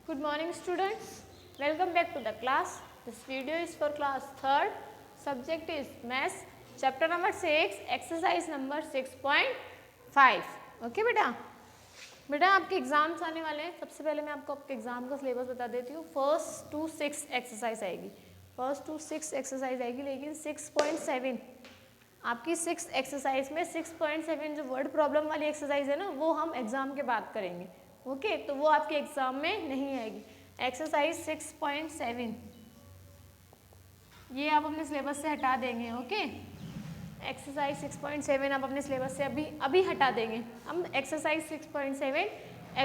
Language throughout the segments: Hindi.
Good morning students. Welcome back to the class. This video is for class 3rd. Subject is maths. Chapter number 6, exercise number 6.5. Okay बेटा आपके एग्जाम्स आने वाले हैं. सबसे पहले मैं आपको आपके एग्जाम का सिलेबस बता देती हूँ. 1st to 6 एक्सरसाइज आएगी. 1st to 6 एक्सरसाइज आएगी, लेकिन 6.7 आपकी 6 एक्सरसाइज में 6.7 जो वर्ड प्रॉब्लम वाली एक्सरसाइज है ना, वो हम एग्जाम के बाद करेंगे. ओके तो वो आपके एग्जाम में नहीं आएगी. एक्सरसाइज 6.7 ये आप अपने सिलेबस से हटा देंगे. ओके एक्सरसाइज 6.7 आप अपने सिलेबस से अभी हटा देंगे. हम एक्सरसाइज 6.7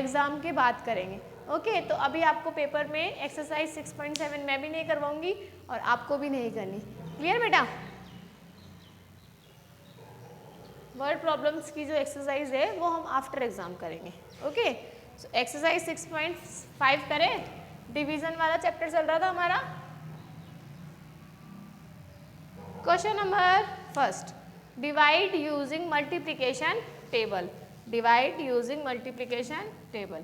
एग्जाम के बाद करेंगे. ओके तो अभी आपको पेपर में एक्सरसाइज 6.7 मैं भी नहीं करवाऊंगी और आपको भी नहीं करनी. क्लियर बेटा? वर्ड प्रॉब्लम्स की जो एक्सरसाइज है वो हम आफ्टर एग्जाम करेंगे. ओके एक्सरसाइज 6.5 करें. डिवीजन वाला चैप्टर चल रहा था हमारा. Question number first, divide using multiplication table. Divide using multiplication table.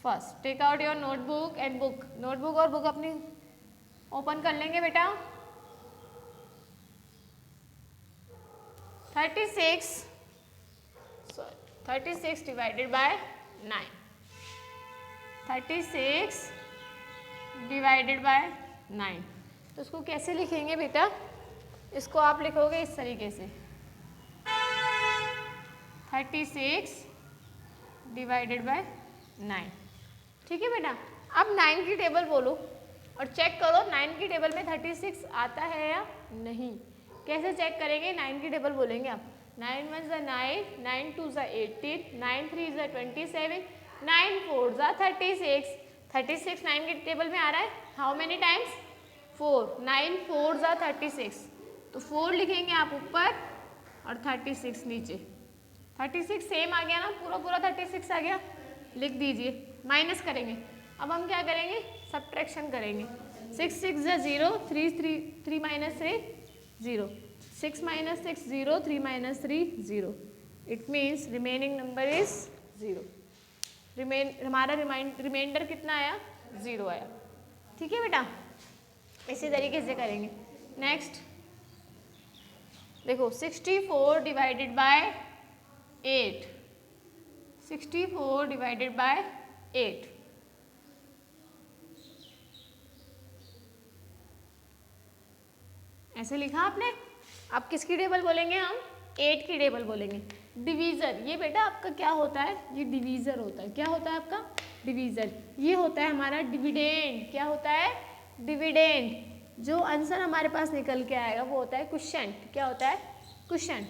First take out your notebook and book. Notebook और बुक अपनी ओपन कर लेंगे बेटा. 36 डिवाइडेड बाय 9. 36 divided by 9. तो इसको कैसे लिखेंगे बेटा? इसको आप लिखोगे इस तरीके से, 36 डिवाइडेड बाय 9. ठीक है बेटा? अब 9 की टेबल बोलो और चेक करो 9 की टेबल में 36 आता है या नहीं. कैसे चेक करेंगे? 9 की टेबल बोलेंगे आप. 9 1 ज़ा 9, 9 2 ज़ा 18, 9 3 ज़ा 27, 9 4 ज़ा 36. 36 9 की टेबल में आ रहा है. How many times? 4. 9 4 ज़ा 36. तो 4 लिखेंगे आप ऊपर और 36 नीचे. 36 सेम आ गया ना, पूरा पूरा 36 आ गया. लिख दीजिए. माइनस करेंगे. अब हम क्या करेंगे? सब्ट्रैक्शन करेंगे. 6 6 ज़ा 0, 3 minus 3 0. 6 minus 6 0, 3 minus 3 0. It means remaining number is 0. हमारा रिमाइंडर कितना आया? 0 आया. ठीक है बेटा? इसी तरीके से करेंगे. नेक्स्ट देखो 64 डिवाइडेड बाय 8. 64 divided by 8. ऐसे लिखा आपने. अब किसकी टेबल बोलेंगे हम? 8 की टेबल बोलेंगे. डिवीज़र, ये बेटा आपका क्या होता है? ये डिवीज़र होता है. क्या होता है आपका? डिवीज़र. ये होता है हमारा डिविडेंड. क्या होता है? डिविडेंड. जो आंसर हमारे पास निकल के आएगा वो होता है क्वोशिएंट. क्या होता है? क्वोशिएंट.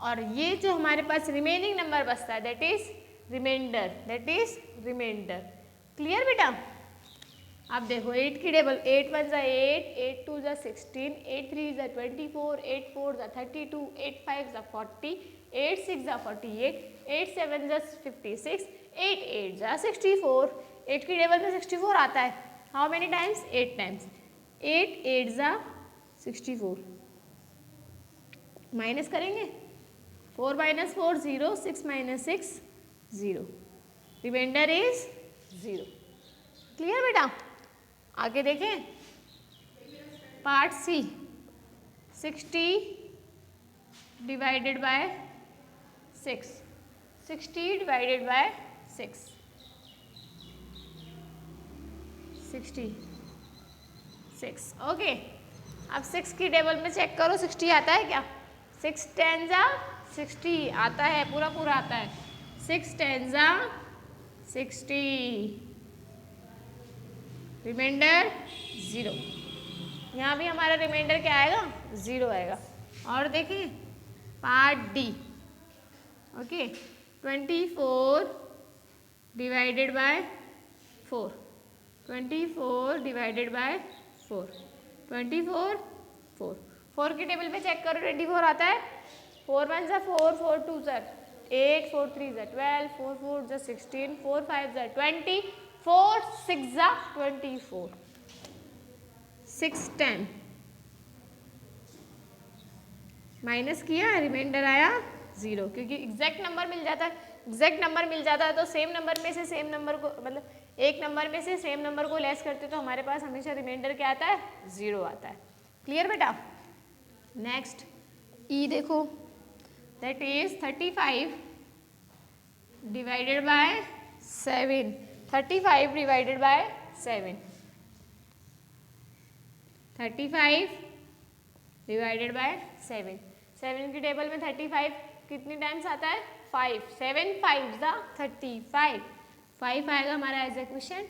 और ये जो हमारे पास रिमेनिंग नंबर बचता है that is remainder. That is remainder. Clear बेटा? अब देखो 8 की टेबल. 8 1 ज़ा 8, 8 2 ज़ा 16, 8 3 ज़ा 24, 8 4 ज़ा 32, 8 5 ज़ा 40, 8 6 ज़ा 48, 8 7 ज़ा 56, 8 8 ज़ा 64. 8 की टेबल में 64 आता है. How many times? 8 टाइम्स. 8 8 ज़ा 64. माइनस करेंगे. 4 minus 4 0, 6 minus 6 0. Remainder is 0. Clear बेटा? आगे देखें part C. 60 divided by 6. 60 divided by 6. 66. Okay अब 6 की टेबल में चेक करो 60 आता है क्या? 6 10 ज़ा 60 आता है. पूरा पूरा आता है. 6 10 ज़ा 60. रिमाइंडर 0. यहाँ भी हमारा रिमाइंडर क्या आएगा? 0 आएगा. और देखिए part D. Okay 24 divided by 4. 24 divided by 4. 24 4. 4 की टेबल पे चेक करो 24 आता है. 4 1 ज़ा 4, 4 2 ज़ा 8, 4 3 ज़ा 12, 4 4 ज़ा 16, 4 5 ज़ा 20, 4 6 ज़ा 24. 6 10 माइनस किया, रिमाइंडर आया 0, क्योंकि एग्जैक्ट नंबर मिल जाता है. एग्जैक्ट नंबर मिल जाता है तो सेम नंबर में से सेम नंबर को, मतलब एक नंबर में से सेम नंबर को लेस करते तो हमारे पास हमेशा रिमाइंडर क्या आता है, 0 आता है। क्लियर बेटा। नेक्स्ट ई देखो, that is 35 divided by 7। 35 divided by 7, 35 divided by 7। 7 की टेबल में 35 कितनी टाइम्स आता है, 5। 7 5 ज़ा 35, 5 आएगा हमारा as a question.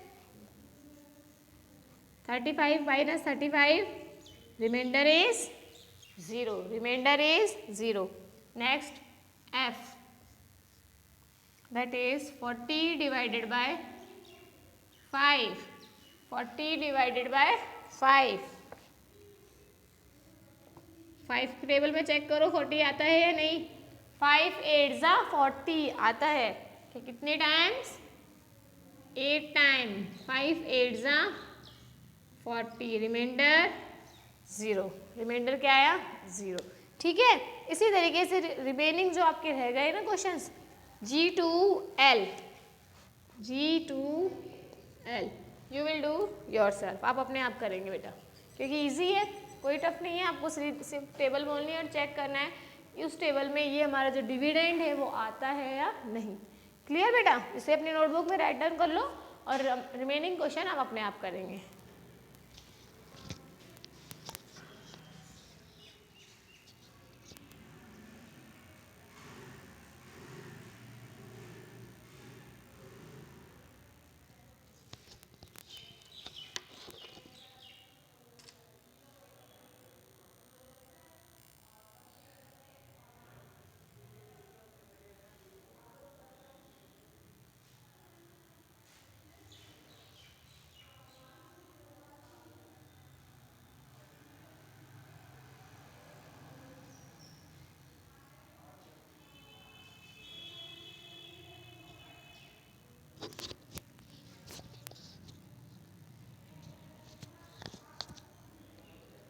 35 minus 35, remainder is 0, remainder is 0। Next F, that is 40 divided by 5, 40 divided by 5। 5 की टेबल में चेक करो 40 आता है या नहीं। 5 8 ज़ा 40 आता है कि कितने टाइम्स, 8 टाइम। 5 8 ज़ा 40, रिमाइंडर 0, रिमाइंडर क्या आया, 0। ठीक है, इसी तरीके से रिमेनिंग जो आपके रह गए ना questions, G2L, G2L you will do your self, आप अपने आप करेंगे बेटा, क्योंकि इजी है, कोई टफ नहीं है। आपको सिर्फ टेबल बोलनी है और चेक करना है उस टेबल में ये हमारा जो डिविडेंड है वो आता है या नहीं। क्लियर बेटा। इसे अपनी नोटबुक में राइट डाउन कर लो और रिमेनिंग क्वेश्चन आप अपने आप करेंगे।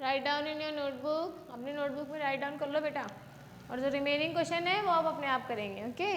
Write down in your notebook, अपनी नोटबुक में राइट डाउन कर लो बेटा, और जो रिमेनिंग क्वेश्चन है वो आप अपने आप करेंगे। ओके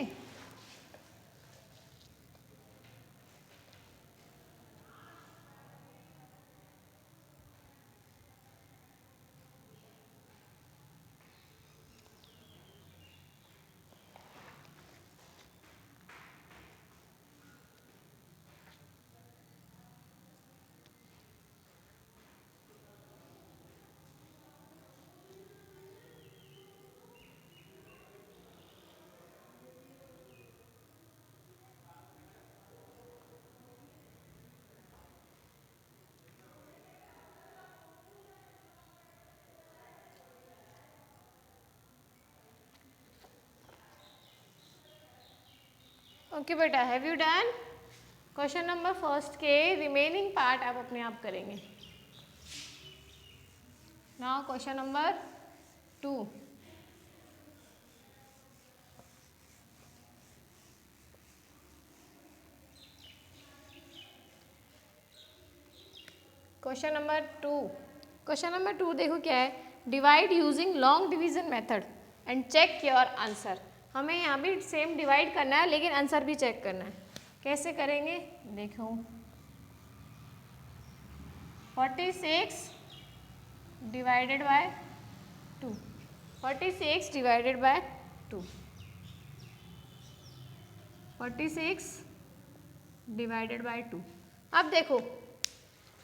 ओके बेटा, have you done question number first के रिमेनिंग पार्ट आप अपने आप करेंगे। Now question number 2, question number 2, question number 2 देखो क्या है, divide using long division method and check your answer. हमें यहाँ भी सेम डिवाइड करना है लेकिन आंसर भी चेक करना है। कैसे करेंगे देखो, 46 divided by 2, 46 divided by 2, 46 divided by 2। अब देखो,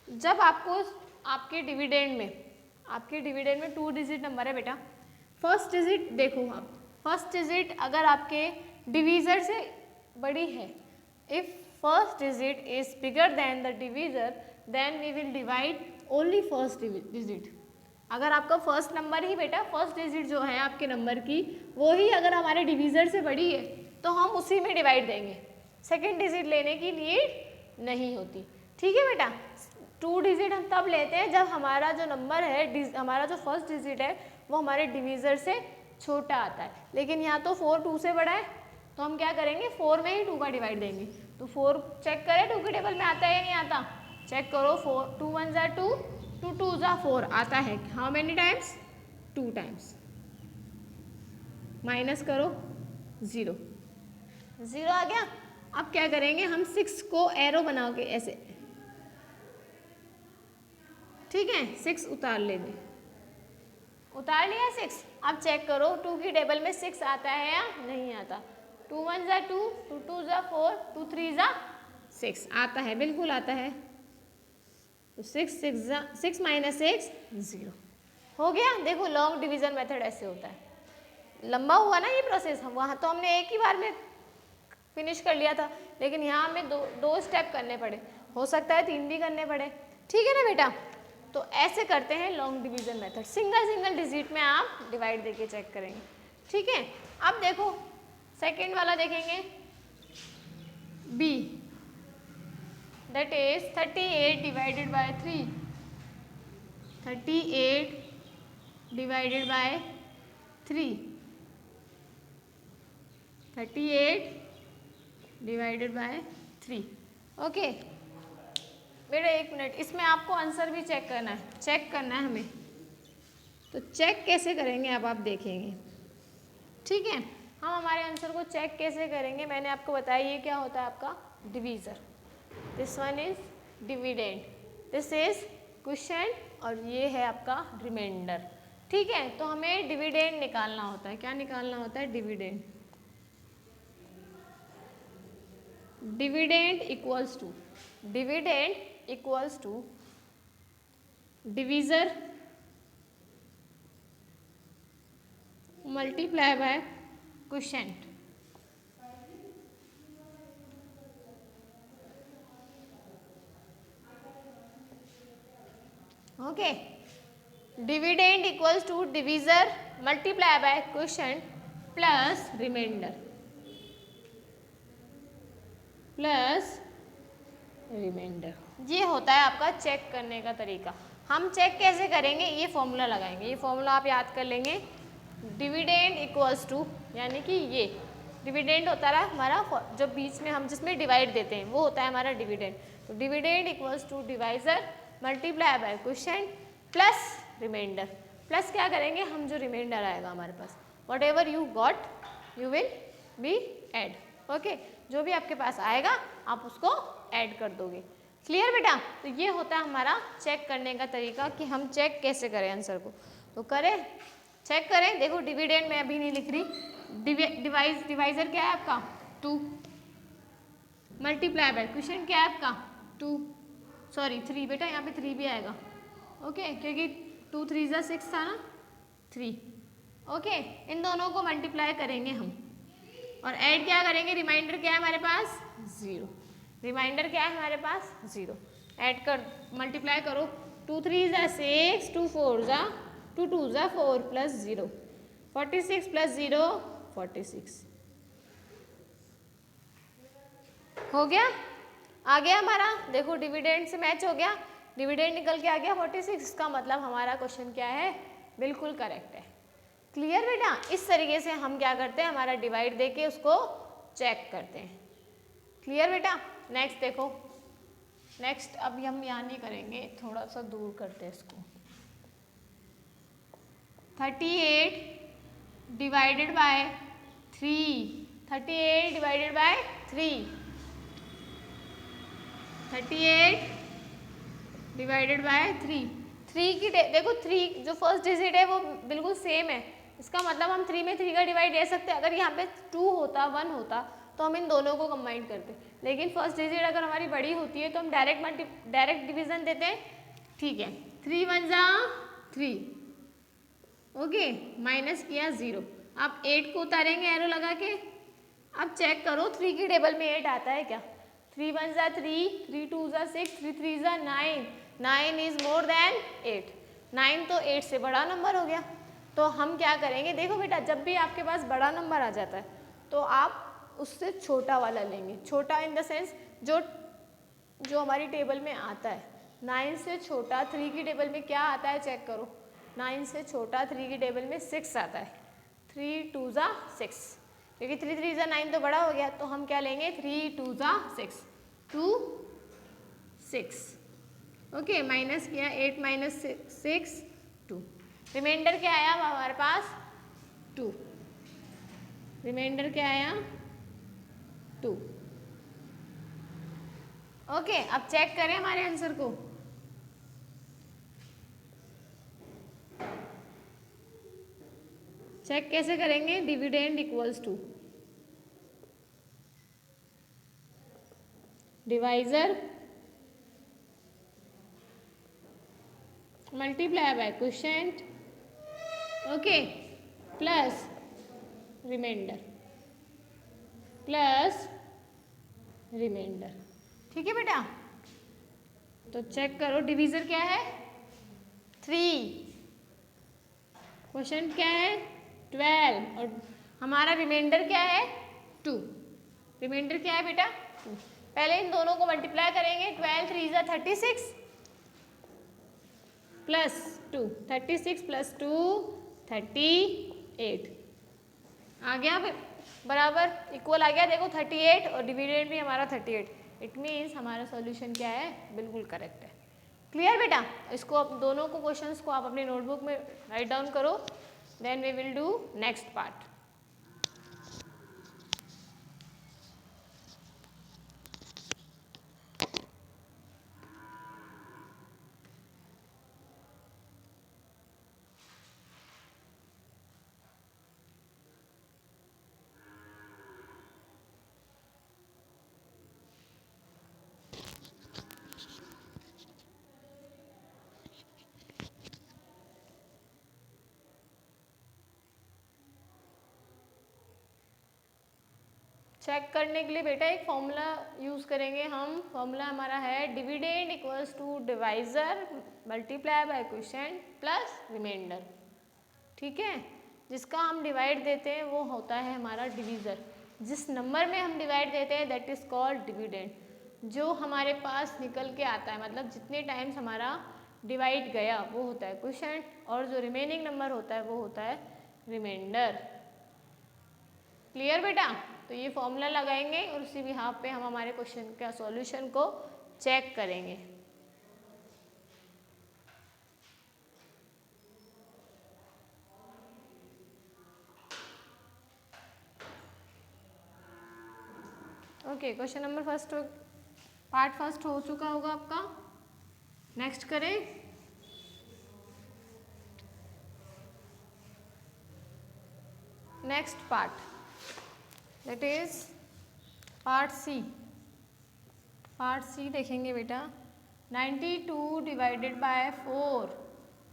जब आपको आपके डिविडेंड में 2 डिजिट नंबर है बेटा, फर्स्ट डिजिट देखो आप, फर्स्ट डिजिट अगर आपके डिवीज़र से बड़ी है, if first digit is bigger than the divisor then we will divide only first digit. अगर आपका फर्स्ट नंबर ही बेटा, फर्स्ट डिजिट जो है आपके नंबर की वो ही अगर हमारे डिवीज़र से बड़ी है तो हम उसी में डिवाइड देंगे, सेकेंड डिजिट लेने की नीड नहीं होती। ठीक है बेटा। 2 डिजिट हम तब लेते हैं जब हमारा जो नंबर है, हमारा जो फर्स्ट डिजिट है वो हमारे डिवीज़र से छोटा आता है, लेकिन यहाँ तो 4 2 से बड़ा है तो हम क्या करेंगे, 4 में ही 2 का डिवाइड देंगे। तो 4 चेक करें 2 के टेबल में आता है या नहीं आता, चेक करो। 4 2 1 ज़ा 2, 2 2 ज़ा 4 आता है। How many times, 2 times. Minus करो 0, 0 आ गया। अब क्या करेंगे हम 6 को एरो बनाओगे ऐसे, ठीक है, 6 उतार लेंगे, उतार लिया 6। अब चेक करो 2 की टेबल में 6 आता है या नहीं आता। 2 1 ज़ा 2, 2 2 ज़ा 4, 2 3 ज़ा 6 आता है, बिल्कुल आता है। तो 6 माइनस 6 0 हो गया। देखो लॉन्ग डिवीजन मेथड ऐसे होता है, लंबा हुआ ना ये प्रोसेस। हम वहाँ तो हमने एक ही बार में फिनिश कर लिया था, लेकिन यहाँ हमें दो स्टेप करने पड़े, हो सकता है 3 भी करने पड़े, ठीक है ना बेटा। तो ऐसे करते हैं long division method, single digit में आप डिवाइड देके चेक करेंगे, ठीक है। अब देखो सेकेंड वाला देखेंगे, B, that is 38 divided by 3, 38 divided by 3, 38 divided by 3। Okay बेटा एक मिनट, इसमें आपको आंसर भी चेक करना है, चेक करना है हमें। तो चेक कैसे करेंगे अब आप देखेंगे, ठीक है। हम हमारे आंसर को चेक कैसे करेंगे, मैंने आपको बताया ये क्या होता है आपका divisor, this one is dividend, this is question, और ये है आपका रिमाइंडर, ठीक है। तो हमें डिविडेंड निकालना होता है, क्या निकालना होता है, dividend. Dividend equals to, dividend equals to divisor multiply by quotient. Okay, dividend equals to divisor multiply by quotient plus remainder, plus remainder. ये होता है आपका चेक करने का तरीका। हम चेक कैसे करेंगे, ये फॉर्मूला लगाएंगे, ये फॉर्मूला आप याद कर लेंगे। डिविडेंड इक्वल्स टू, यानी कि ये डिविडेंड होता है हमारा जो बीच में हम जिसमें डिवाइड देते हैं वो होता है हमारा डिविडेंड। तो dividend equals to divisor multiply by quotient plus remainder. Plus क्या करेंगे हम, जो रिमाइंडर आएगा हमारे पास, whatever you got you will be add. Okay, जो भी आपके पास आएगा आप उसको ऐड कर दोगे। क्लियर बेटा। तो ये होता है हमारा चेक करने का तरीका कि हम चेक कैसे करें आंसर को। तो करें, चेक करें। देखो डिविडेंड मैं अभी नहीं लिख रही, डिवाइजर क्या है आपका 2, मल्टीप्लाई बाय क्वेश्चन क्या है आपका 2, सॉरी 3 बेटा, यहाँ पे 3 भी आएगा। ओके, क्योंकि 2 3 ज़ा 6 था ना, 3। ओके, इन दोनों को मल्टीप्लाई करेंगे हम और ऐड क्या करेंगे, रिमाइंडर क्या है हमारे पास 0, रिमाइंडर क्या है हमारे पास 0। ऐड कर, मल्टीप्लाई करो, 2 3 ज़ा 6, 2 4 ज़ा 2 2 ज़ा 4 प्लस 0, 46 प्लस 0 46 हो गया। आ गया हमारा, देखो डिविडेंड से मैच हो गया, डिविडेंड निकल के आ गया 46। इसका मतलब हमारा क्वेश्चन क्या है, बिल्कुल करेक्ट है। क्लियर बेटा। इस तरीके से हम क्या करते हैं, हमारा डिवाइड देके उसको चेक करते हैं। क्लियर बेटा। नेक्स्ट देखो, नेक्स्ट अभी हम यहाँ नहीं करेंगे, थोड़ा सा दूर करते हैं इसको। 38 divided by 3, 38 divided by 3, 38 divided by 3। 3 की देखो 3 जो फर्स्ट डिजिट है वो बिल्कुल सेम है, इसका मतलब हम 3 में 3 का डिवाइड दे सकते हैं। अगर यहाँ पे 2 होता 1 होता तो हम इन दोनों को कंबाइन करते, लेकिन फर्स्ट डिजिट अगर हमारी बड़ी होती है तो हम डायरेक्ट डिवीजन देते हैं। ठीक है, 3 1 ज़ा 3, ओके, माइनस किया 0। आप 8 को उतारेंगे एरो लगा के। अब चेक करो 3 की टेबल में 8 आता है क्या। 3 1 ज़ा 3, 3 2 ज़ा 6, 3 3 ज़ा 9, 9 इज मोर देन 8, 9 तो 8 से बड़ा नंबर हो गया। तो हम क्या करेंगे, देखो बेटा जब भी आपके पास बड़ा नंबर आ जाता है तो आप उससे छोटा वाला लेंगे। छोटा इन द सेंस जो हमारी टेबल में आता है 9 से छोटा। 3 की टेबल में क्या आता है चेक करो, 9 से छोटा 3 की टेबल में 6 आता है। 3 2 ज़ा 6, क्योंकि 3 3 ज़ा 9 तो बड़ा हो गया, तो हम क्या लेंगे 3 2 ज़ा 6, 2 6। ओके, माइनस किया 8 माइनस 6 2, रिमाइंडर क्या आया अब हमारे पास 2, रिमाइंडर क्या आया 2। ओके, अब चेक करें हमारे आंसर को। चेक कैसे करेंगे? Dividend equals to divisor multiply by quotient, okay, plus remainder, plus remainder. ठीक है बेटा, तो चेक करो डिवीजर क्या है 3, क्वोशिएंट क्या है 12 और हमारा रिमाइंडर क्या है 2। रिमाइंडर क्या है बेटा 2। पहले इन दोनों को मल्टीप्लाई करेंगे, 12 3 ज़ा 36 प्लस 2, 36 प्लस 2 38 आ गया बराबर, इक्वल आ गया। देखो 38 और डिविडेंड भी हमारा 38, इट मीन्स हमारा सॉल्यूशन क्या है, बिल्कुल करेक्ट है। क्लियर बेटा? इसको आप दोनों को क्वेश्चंस को आप अपनी नोटबुक में राइट डाउन करो, then we will do next part. Check करने के लिए बेटा एक फॉर्मूला यूज़ करेंगे हम। फॉर्मूला हमारा है dividend equals to divisor multiply by quotient plus remainder. ठीक है, जिसका हम डिवाइड देते हैं वो होता है हमारा डिवीज़र। जिस नंबर में हम डिवाइड देते हैं दैट इज़ कॉल्ड डिविडेंड। जो हमारे पास निकल के आता है, मतलब जितने टाइम्स हमारा डिवाइड गया वो होता है क्वोशिएंट, और जो रिमेनिंग नंबर होता है वो होता है रिमाइंडर। क्लियर बेटा? तो ये फॉर्मूला लगाएंगे और उसी बिहाफ पे हम हमारे क्वेश्चन का सॉल्यूशन को चेक करेंगे। Okay, question number first part first हो चुका होगा आपका। नेक्स्ट करें। Next part that is part C. Part C देखेंगे बेटा। 92 डिवाइडेड बाय 4,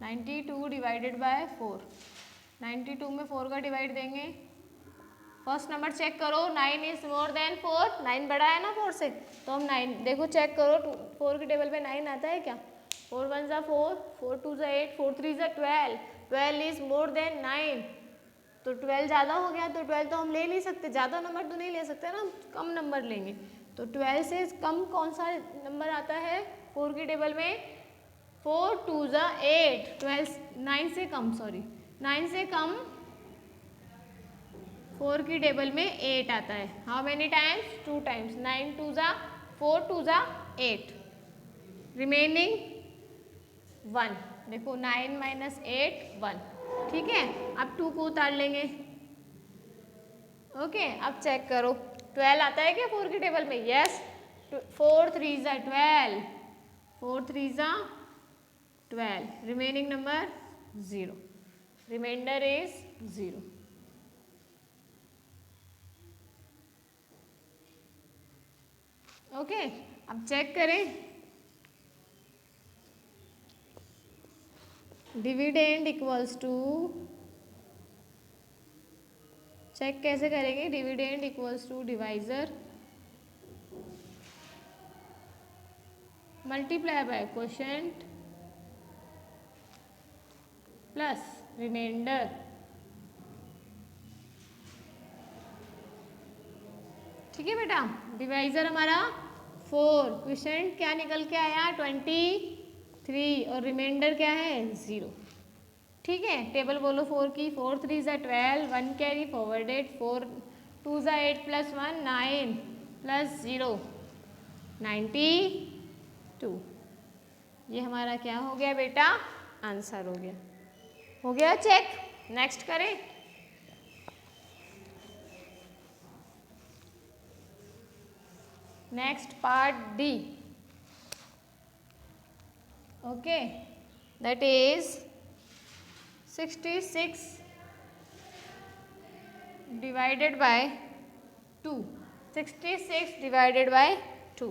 92 डिवाइडेड बाय 4, 92 में 4 का डिवाइड देंगे। फर्स्ट नंबर चेक करो, 9 इज मोर देन 4, 9 बड़ा है ना 4 से, तो हम 9 देखो चेक करो 4 के टेबल पे 9 आता है क्या? 4 1 ज़ा 4, 4 2 ज़ा 8, 4 3 ज़ा 12, 12 इज मोर देन 9, तो 12 ज़्यादा हो गया, तो 12 तो हम ले नहीं सकते, ज़्यादा नंबर तो नहीं ले सकते ना, कम नंबर लेंगे। तो 12 से कम कौन सा नंबर आता है 4 की टेबल में? 4 2 ज़ा 8, 12 9 से कम, सॉरी 9 से कम 4 की टेबल में 8 आता है। How many times? 2 टाइम्स। 9 2 ज़ा 4, 2 ज़ा 8, रिमेनिंग 1। देखो 9 माइनस 8 1। ठीक है, अब 2 को उतार लेंगे। ओके, अब चेक करो 12 आता है क्या 4 की टेबल में? यस। 4 3 ज़ा 12, 4 3 ज़ा 12, remaining number 0, remainder is 0। Okay, अब चेक करें। डिविडेंड इक्वल्स टू, चेक कैसे करेंगे? Dividend equals to divisor multiply by quotient plus remainder. ठीक है बेटा, डिवाइजर हमारा 4, क्वोशिएंट क्या निकल के आया 23 और रिमाइंडर क्या है 0। ठीक है, टेबल बोलो 4 की। 4 3 ज़ा 12, 1 कैरी फॉरवर्डेड, 4 2 ज़ा 8 प्लस 1 9 प्लस 0 92। ये हमारा क्या हो गया बेटा? आंसर हो गया। हो गया चेक। नेक्स्ट करें। Next part D, okay, that is 66 divided by 2, 66 divided by 2।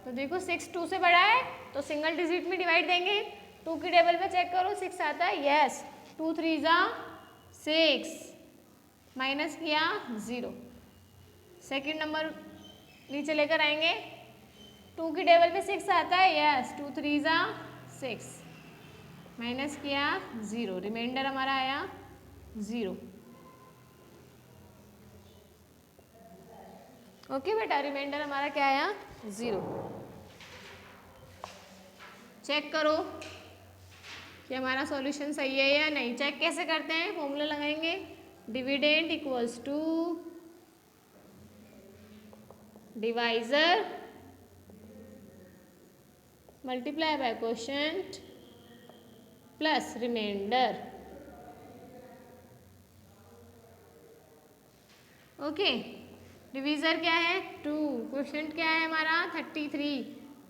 तो देखो 6 2 से बड़ा है तो सिंगल डिजिट में डिवाइड देंगे। 2 की टेबल पे चेक करो 6 आता है, यस, 2 3 जा 6, माइनस किया 0। सेकंड नंबर नीचे लेकर आएंगे, 2 की टेबल पे 6 आता है, यस, 2 3 जा 6, माइनस किया 0, रिमाइंडर हमारा आया 0। ओके बेटा, रिमाइंडर हमारा क्या आया 0। चेक करो कि हमारा सॉल्यूशन सही है या नहीं। चेक कैसे करते हैं, फॉर्मूला लगाएंगे, dividend equals to divisor multiply by quotient plus remainder. Okay, divisor क्या है 2, क्वोशिएंट क्या है हमारा 33,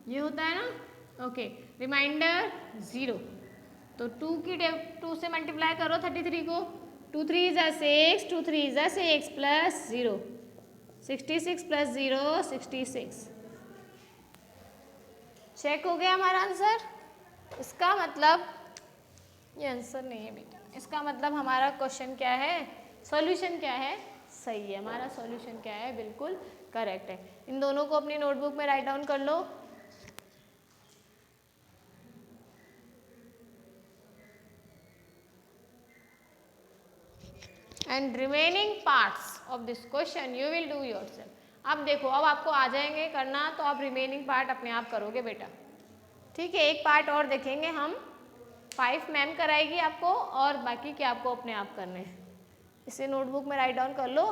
ये होता है ना, ओके, रिमाइंडर 0। तो 2 से मल्टीप्लाई करो 33 को, 2 3 जा 6, 2 3 जा 6 प्लस 0, 66 प्लस 0 66। चेक हो गया हमारा आंसर। इसका मतलब ये आंसर नहीं है बेटा, इसका मतलब हमारा क्वेश्चन क्या है, सॉल्यूशन क्या है, सही है। हमारा सॉल्यूशन क्या है, बिल्कुल करेक्ट है। इन दोनों को अपनी नोटबुक में राइट डाउन कर लो। And remaining parts of this question you will do yourself. अब देखो, अब आपको आ जाएंगे करना, तो आप रिमेनिंग पार्ट अपने आप करोगे बेटा, ठीक है। एक पार्ट और देखेंगे हम, 5 मैम कराएगी आपको और बाकी के आपको अपने आप करने हैं। इसे नोटबुक में राइट डाउन कर लो।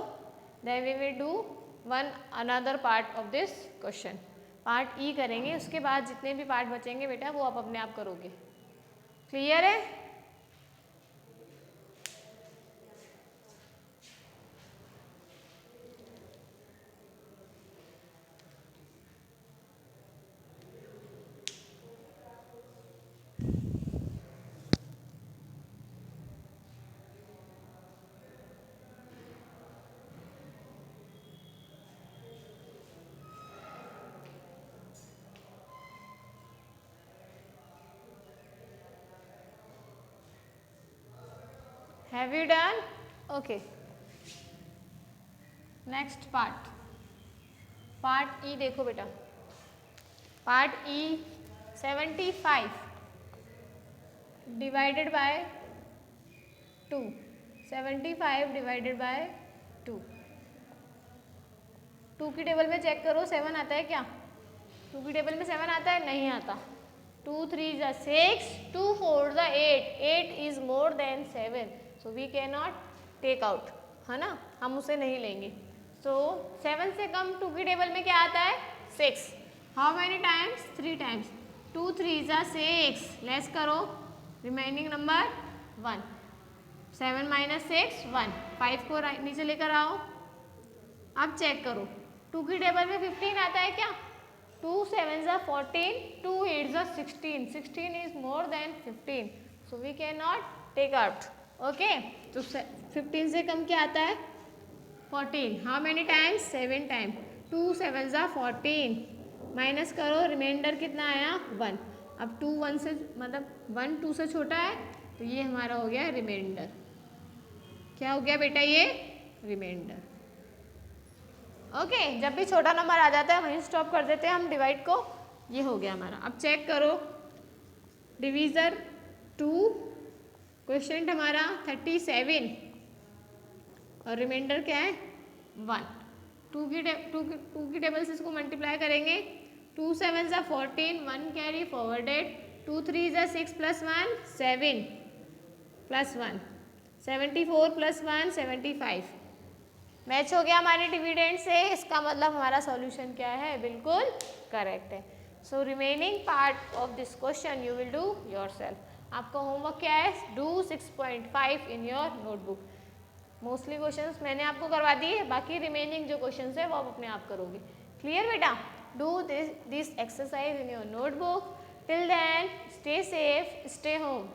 Then we will do one another part of this question, part E करेंगे। उसके बाद जितने भी पार्ट बचेंगे बेटा वो आप अपने आप करोगे। क्लियर है? Have you done? Okay. Next part. Part E देखो बेटा. Part E 75 divided by 2. 75 divided by 2. 2 की टेबल में चेक करो 7 आता है क्या? 2 की टेबल में 7 आता है? नहीं आता. 2 3 जा 6, 2 4 जा 8. 8 is more than 7. So we cannot take out, है ना, हम उसे नहीं लेंगे। So 7 से कम 2 की टेबल में क्या आता है? 6. How many times? 3 times. 2 3 जा 6, लेस करो, रिमाइनिंग नंबर 1. 7 minus 6 1. 5 को नीचे लेकर आओ। अब चेक करो, 2 की टेबल में 15 आता है क्या? 2 7 जा 14, 2 8 जा 16. 16 is more than 15. So we cannot take out. Okay, तो 15 से कम क्या आता है? 14. How many times? 7 टाइम. 2 7 जा 14, माइनस करो, रिमाइंडर कितना आया? 1. अब 2 1 से मतलब 1 2 से छोटा है, तो ये हमारा हो गया रिमाइंडर। क्या हो गया बेटा? ये रिमाइंडर। ओके, जब भी छोटा नंबर आ जाता है वहीं स्टॉप कर देते हैं हम डिवाइड को। ये हो गया हमारा। अब चेक करो, डिवीजर 2, क्वेश्चन हमारा 37 और रिमाइंडर क्या है? 1. 2 की टेबल से इसको मल्टीप्लाई करेंगे। 2 7 जा 14, 1 कैरी फॉरवर्डेड, 2 3 जा 6 प्लस 1 7 प्लस 1 74 प्लस 1 75। मैच हो गया हमारे डिविडेंड से। इसका मतलब हमारा सॉल्यूशन क्या है? बिल्कुल करेक्ट है। So remaining part of this question you will do yourself. आपका होमवर्क क्या है? Do 6.5 in your notebook. Mostly questions मैंने आपको करवा दिए, बाकी रिमेनिंग जो क्वेश्चंस है वो आप अपने आप करोगे। क्लियर बेटा? Do this exercise in your notebook. Till then stay safe, stay home.